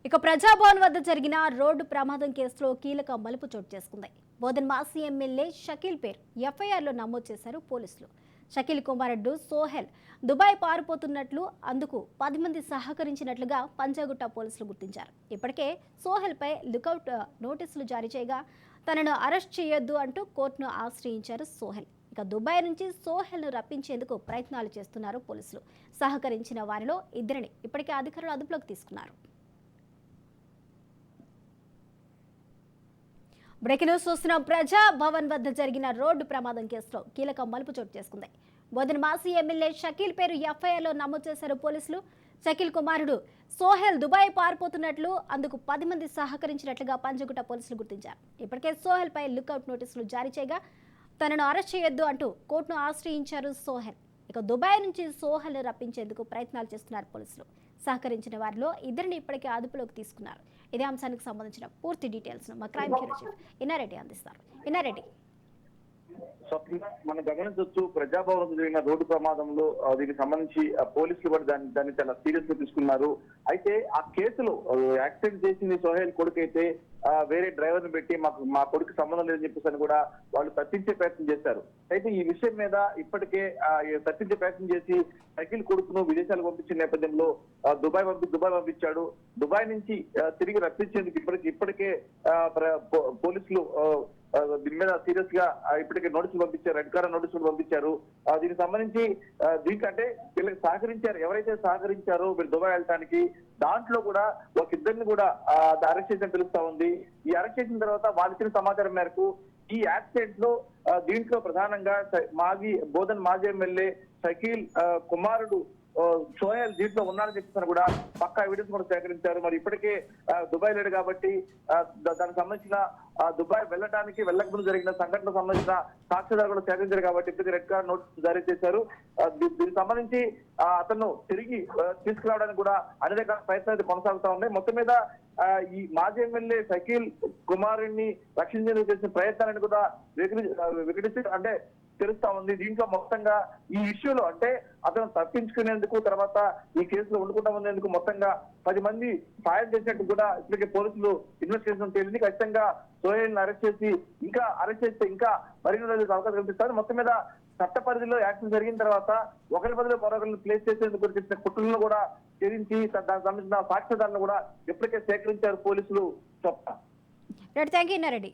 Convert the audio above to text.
ఇక ప్రజాభవన్ వద్ద జరిగిన రోడ్డు ప్రమాదం కేసులో కీలక మలుపు చోటు చేసుకుంది. బోధన్ మాజీ ఎమ్మెల్యే షకీల్ పేరు ఎఫ్ఐఆర్లో నమోదు చేశారు పోలీసులు. షకీల్ కుమారుడు సోహెల్ దుబాయ్ పారిపోతున్నట్లు, అందుకు 10 మంది సహకరించినట్లుగా పంజాగుట్ట పోలీసులు గుర్తించారు. ఇప్పటికే సోహెల్పై లుకౌట్ నోటీసులు జారీ చేయగా తనను అరెస్ట్ చేయొద్దు అంటూ కోర్టును ఆశ్రయించారు సోహెల్. ఇక దుబాయ్ నుంచి సోహెల్ను రప్పించేందుకు ప్రయత్నాలు చేస్తున్నారు పోలీసులు. సహకరించిన వారిలో ఇద్దరిని ఇప్పటికే అధికారులు అదుపులోకి తీసుకున్నారు. బ్రేకింగ్ న్యూస్ చూస్తున్నాం. ప్రజా భవన్ వద్ద జరిగిన రోడ్డు ప్రమాదం కేసులో కీలక మలుపు చోటు చేసుకుంది. బోధన్ మాజీ ఎమ్మెల్యే షకీల్ పేరు ఎఫ్ఐఆర్లో నమోదు చేశారు పోలీసులు. షకీల్ కుమారుడు సోహెల్ దుబాయ్ పారిపోతున్నట్లు, అందుకు 10 మంది సహకరించినట్లుగా పంజగుట్ట పోలీసులు గుర్తించారు. ఇప్పటికే సోహెల్పై లుకౌట్ నోటీసులు జారీ చేయగా తనను అరెస్ట్ చేయొద్దు అంటూ కోర్టును ఆశ్రయించారు సోహెల్. ఇక దుబాయ్ నుంచి సోహెల్ రప్పించేందుకు ప్రయత్నాలు చేస్తున్నారు పోలీసులు. సహకరించిన వారిలో ఇద్దరిని ఇప్పటికే అదుపులోకి తీసుకున్నారు. ఇదే అంశానికి సంబంధించిన పూర్తి డీటెయిల్స్ మా క్రైమ్ బ్యూరో చీఫ్ ఇన్నారెడ్డి అందిస్తారు. ఇన్నారెడ్డి, మనం గమనించవచ్చు, ప్రజాభవన్ జరిగిన రోడ్డు ప్రమాదంలో దీనికి సంబంధించి పోలీసులు కూడా దాన్ని చాలా సీరియస్ గా తీసుకున్నారు. అయితే ఆ కేసులో యాక్సిడెంట్ చేసింది సోహెల్ కొడుకు అయితే వేరే డ్రైవర్ ని పెట్టి మా కొడుకు సంబంధం లేదని చెప్పేసి కూడా వాళ్ళు తప్పించే ప్రయత్నం చేశారు. అయితే ఈ విషయం మీద ఇప్పటికే తప్పించే ప్రయత్నం చేసి షకీల్ కొడుకును విదేశాలకు పంపించిన నేపథ్యంలో దుబాయ్ పంపించాడు. దుబాయ్ నుంచి తిరిగి రప్పించేందుకు ఇప్పటికే పోలీసులు దీని మీద సీరియస్ గా ఇప్పటికే నోటీసులు పంపించారు, రెడ్ కార్నర్ నోటీసులు పంపించారు. దీనికి సంబంధించి దీనికంటే వీళ్ళకి సహకరించారు, ఎవరైతే సహకరించారో వీళ్ళు దుబాయ్ వెళ్ళటానికి, దాంట్లో కూడా ఒక ఇద్దరిని కూడా అరెస్ట్ చేసిన తెలుస్తా ఉంది. ఈ అరెస్ట్ చేసిన తర్వాత వాళ్ళు ఇచ్చిన సమాచారం మేరకు ఈ యాక్సిడెంట్ లో దీంట్లో ప్రధానంగా బోధన్ మాజీ ఎమ్మెల్యే షకీల్ కుమారుడు సోహెల్ దీంట్లో ఉన్నారని చెప్పేసి కూడా పక్కా ఎవిడెన్స్ కూడా సేకరించారు. మరి ఇప్పటికే దుబాయ్ లేడు కాబట్టి దానికి సంబంధించిన దుబాయ్ వెళ్ళక ముందు జరిగిన సంఘటనకు సంబంధించిన సాక్ష్యాధారాలు కూడా సేకరించారు కాబట్టి ఇప్పటికే రెడ్ కార్డ్ నోటీస్ జారీ చేశారు. దీనికి సంబంధించి అతను తిరిగి తీసుకురావడానికి కూడా అన్ని రకాల ప్రయత్నాలు కొనసాగుతా ఉన్నాయి. మొత్తం మీద ఈ మాజీ ఎమ్మెల్యే షకీల్ కుమారుడిని రక్షించేందుకు చేసిన ప్రయత్నాలను కూడా వికటిస్తూ అంటే తెలుస్తా ఉంది. దీంట్లో మొత్తంగా ఈ ఇష్యూలో అంటే అతను తప్పించుకునేందుకు, తర్వాత ఈ కేసులో ఉండకుండా ఉండేందుకు మొత్తంగా 10 మంది సాయం చేసినట్టు కూడా ఇప్పటికే పోలీసులు ఇన్వెస్టిగేషన్ తెలియదు. ఖచ్చితంగా సోహెల్ని అరెస్ట్ చేస్తే ఇంకా మరిన్ని రోజులకు అవకాశం కల్పిస్తారు. మొత్తం మీద చట్ట పరిధిలో యాక్షన్ జరిగిన తర్వాత ఒకరి బదులు మరొకరిని ప్లేస్ చేసేందుకు చేసిన కుట్రలను కూడా ఛేదించి దానికి సంబంధించిన సాక్ష్యాధారాలను కూడా ఇప్పటికే సేకరించారు పోలీసులు. Thank you Inna Reddy.